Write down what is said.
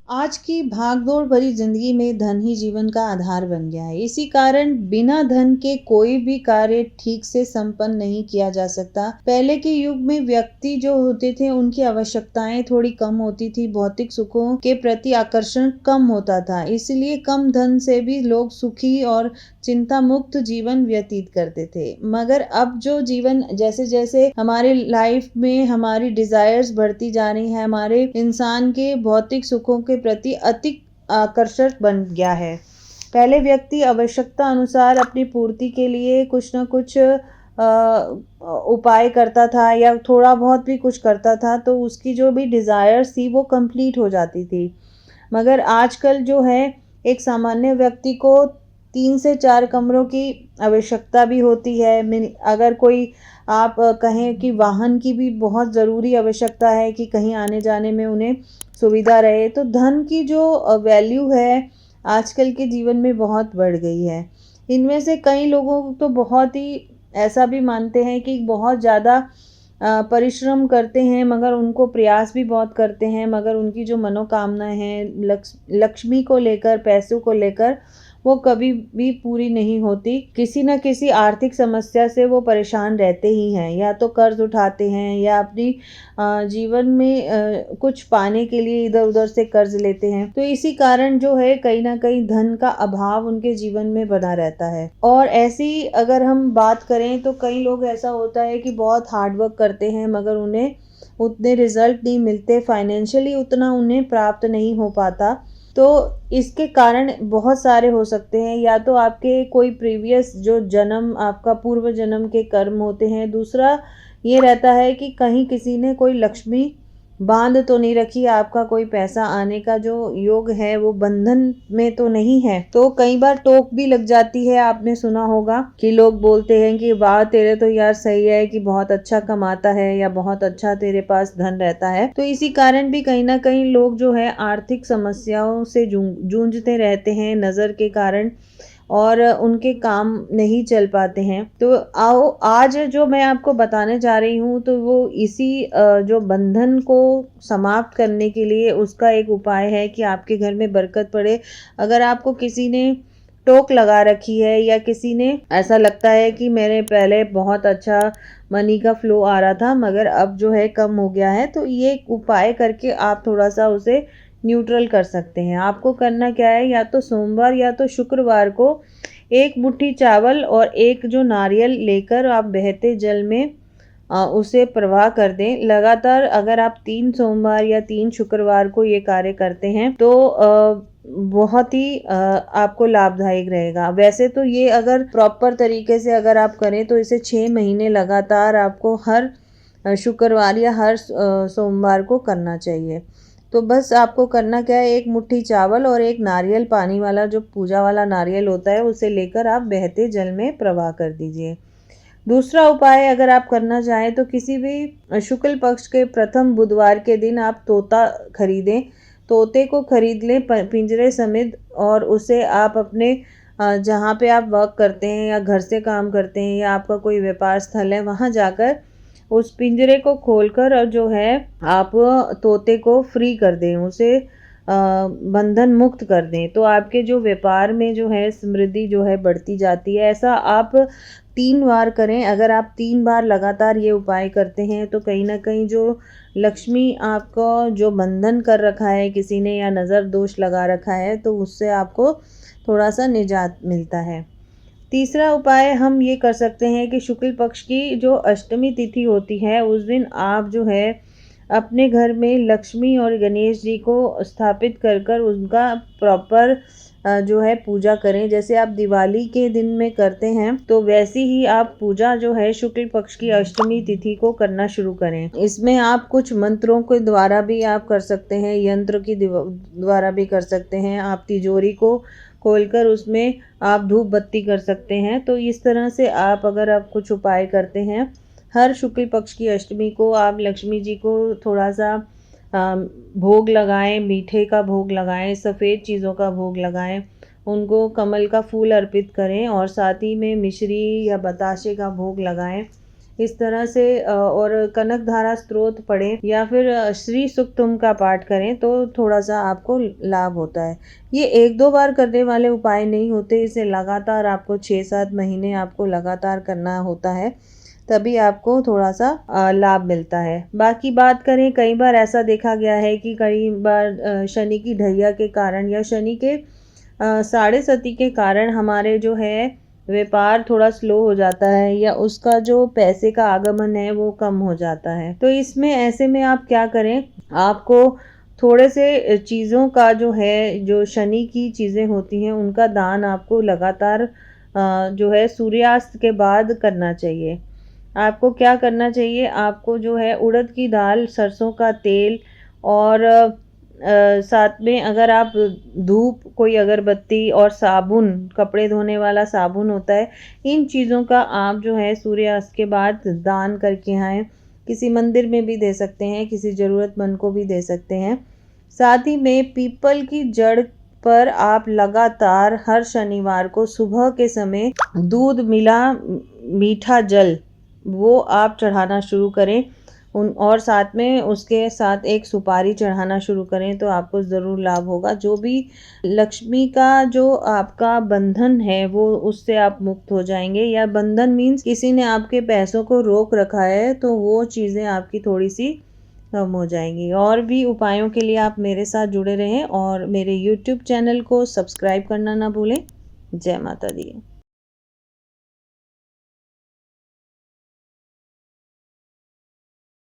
आज की भागदौड़ भरी जिंदगी में धन ही जीवन का आधार बन गया है। इसी कारण बिना धन के कोई भी कार्य ठीक से संपन्न नहीं किया जा सकता। पहले के युग में व्यक्ति जो होते थे उनकी आवश्यकताएं थोड़ी कम होती थी, भौतिक सुखों के प्रति आकर्षण कम होता था, इसलिए कम धन से भी लोग सुखी और चिंता मुक्त जीवन व्यतीत करते थे। मगर अब जो जीवन जैसे जैसे हमारे लाइफ में हमारी डिजायर्स बढ़ती जा रही है, हमारे इंसान के भौतिक सुखों के प्रति अति आकर्षक बन गया है। पहले व्यक्ति आवश्यकता अनुसार अपनी पूर्ति के लिए कुछ न कुछ उपाय करता था या थोड़ा बहुत भी कुछ करता था तो उसकी जो भी डिजायर्स थी वो कंप्लीट हो जाती थी। मगर आजकल जो है एक सामान्य व्यक्ति को 3 से 4 कमरों की आवश्यकता भी होती है। अगर कोई आप कहें कि वाहन की भी बहुत ज़रूरी आवश्यकता है कि कहीं आने जाने में उन्हें सुविधा रहे, तो धन की जो वैल्यू है आजकल के जीवन में बहुत बढ़ गई है। इनमें से कई लोगों तो बहुत ही ऐसा भी मानते हैं कि बहुत ज़्यादा परिश्रम करते हैं, मगर उनको प्रयास भी बहुत करते हैं, मगर उनकी जो मनोकामनाएं हैं लक्ष्मी को लेकर, पैसों को लेकर, वो कभी भी पूरी नहीं होती। किसी न किसी आर्थिक समस्या से वो परेशान रहते ही हैं, या तो कर्ज उठाते हैं या अपनी जीवन में कुछ पाने के लिए इधर उधर से कर्ज लेते हैं। तो इसी कारण जो है कहीं ना कहीं धन का अभाव उनके जीवन में बना रहता है। और ऐसी अगर हम बात करें तो कई लोग ऐसा होता है कि बहुत हार्डवर्क करते हैं मगर उन्हें उतने रिजल्ट नहीं मिलते, फाइनेंशियली उतना उन्हें प्राप्त नहीं हो पाता। तो इसके कारण बहुत सारे हो सकते हैं, या तो आपके कोई प्रीवियस जो जन्म, आपका पूर्व जन्म के कर्म होते हैं। दूसरा ये रहता है कि कहीं किसी ने कोई लक्ष्मी बांध तो नहीं रखी, आपका कोई पैसा आने का जो योग है वो बंधन में तो नहीं है। तो कई बार टोक भी लग जाती है। आपने सुना होगा कि लोग बोलते हैं कि वाह तेरे तो यार सही है कि बहुत अच्छा कमाता है या बहुत अच्छा तेरे पास धन रहता है। तो इसी कारण भी कहीं ना कहीं लोग जो है आर्थिक समस्याओं से जूझते रहते हैं नजर के कारण, और उनके काम नहीं चल पाते हैं। तो आओ आज जो मैं आपको बताने जा रही हूँ तो वो इसी जो बंधन को समाप्त करने के लिए उसका एक उपाय है कि आपके घर में बरकत पड़े। अगर आपको किसी ने टोक लगा रखी है या किसी ने ऐसा लगता है कि मेरे पहले बहुत अच्छा मनी का फ्लो आ रहा था मगर अब जो है कम हो गया है, तो ये उपाय करके आप थोड़ा सा उसे न्यूट्रल कर सकते हैं। आपको करना क्या है, या तो सोमवार या तो शुक्रवार को 1 मुट्ठी चावल और एक जो नारियल लेकर आप बहते जल में उसे प्रवाह कर दें। लगातार अगर आप 3 सोमवार या 3 शुक्रवार को ये कार्य करते हैं तो बहुत ही आपको लाभदायक रहेगा। वैसे तो ये अगर प्रॉपर तरीके से अगर आप करें तो इसे 6 महीने लगातार आपको हर शुक्रवार या हर सोमवार को करना चाहिए। तो बस आपको करना क्या है, 1 मुट्ठी चावल और एक नारियल, पानी वाला जो पूजा वाला नारियल होता है, उसे लेकर आप बहते जल में प्रवाह कर दीजिए। दूसरा उपाय अगर आप करना चाहें तो किसी भी शुक्ल पक्ष के प्रथम बुधवार के दिन आप तोता खरीदें। तोते को खरीद लें पिंजरे समेत, और उसे आप अपने जहाँ पे आप वर्क करते हैं या घर से काम करते हैं या आपका कोई व्यापार स्थल है वहाँ जाकर उस पिंजरे को खोलकर और जो है आप तोते को फ्री कर दें, उसे बंधन मुक्त कर दें। तो आपके जो व्यापार में जो है समृद्धि जो है बढ़ती जाती है। ऐसा आप 3 बार करें। अगर आप 3 बार लगातार ये उपाय करते हैं तो कहीं ना कहीं जो लक्ष्मी आपको जो बंधन कर रखा है किसी ने या नज़र दोष लगा रखा है तो उससे आपको थोड़ा सा निजात मिलता है। तीसरा उपाय हम ये कर सकते हैं कि शुक्ल पक्ष की जो अष्टमी तिथि होती है उस दिन आप जो है अपने घर में लक्ष्मी और गणेश जी को स्थापित कर कर उनका प्रॉपर जो है पूजा करें। जैसे आप दिवाली के दिन में करते हैं तो वैसी ही आप पूजा जो है शुक्ल पक्ष की अष्टमी तिथि को करना शुरू करें। इसमें आप कुछ मंत्रों के द्वारा भी आप कर सकते हैं, यंत्र की द्वारा भी कर सकते हैं। आप तिजोरी को खोलकर उसमें आप धूप बत्ती कर सकते हैं। तो इस तरह से आप अगर आप कुछ उपाय करते हैं, हर शुक्ल पक्ष की अष्टमी को आप लक्ष्मी जी को थोड़ा सा भोग लगाएं, मीठे का भोग लगाएं, सफ़ेद चीज़ों का भोग लगाएं, उनको कमल का फूल अर्पित करें और साथ ही में मिश्री या बताशे का भोग लगाएं। इस तरह से और कनक धारा स्तोत्र पढ़ें या फिर श्री सुक्तम का पाठ करें तो थोड़ा सा आपको लाभ होता है। ये 1-2 बार करने वाले उपाय नहीं होते, इसे लगातार आपको 6-7 महीने आपको लगातार करना होता है, तभी आपको थोड़ा सा लाभ मिलता है। बाकी बात करें, कई बार ऐसा देखा गया है कि कई बार शनि की ढैया के कारण या शनि के साढ़े सती के कारण हमारे जो है व्यापार थोड़ा स्लो हो जाता है या उसका जो पैसे का आगमन है वो कम हो जाता है। तो इसमें ऐसे में आप क्या करें, आपको थोड़े से चीज़ों का जो है, जो शनि की चीज़ें होती हैं उनका दान आपको लगातार जो है सूर्यास्त के बाद करना चाहिए। आपको क्या करना चाहिए, आपको जो है उड़द की दाल, सरसों का तेल और साथ में अगर आप धूप, कोई अगरबत्ती और साबुन, कपड़े धोने वाला साबुन होता है, इन चीज़ों का आप जो है सूर्यास्त के बाद दान करके आएँ। किसी मंदिर में भी दे सकते हैं, किसी ज़रूरतमंद को भी दे सकते हैं। साथ ही में पीपल की जड़ पर आप लगातार हर शनिवार को सुबह के समय दूध मिला मीठा जल वो आप चढ़ाना शुरू करें और साथ में उसके साथ एक सुपारी चढ़ाना शुरू करें तो आपको ज़रूर लाभ होगा। जो भी लक्ष्मी का जो आपका बंधन है वो उससे आप मुक्त हो जाएंगे, या बंधन मीन्स किसी ने आपके पैसों को रोक रखा है तो वो चीज़ें आपकी थोड़ी सी कम हो जाएंगी। और भी उपायों के लिए आप मेरे साथ जुड़े रहें और मेरे YouTube चैनल को सब्सक्राइब करना ना भूलें। जय माता दी।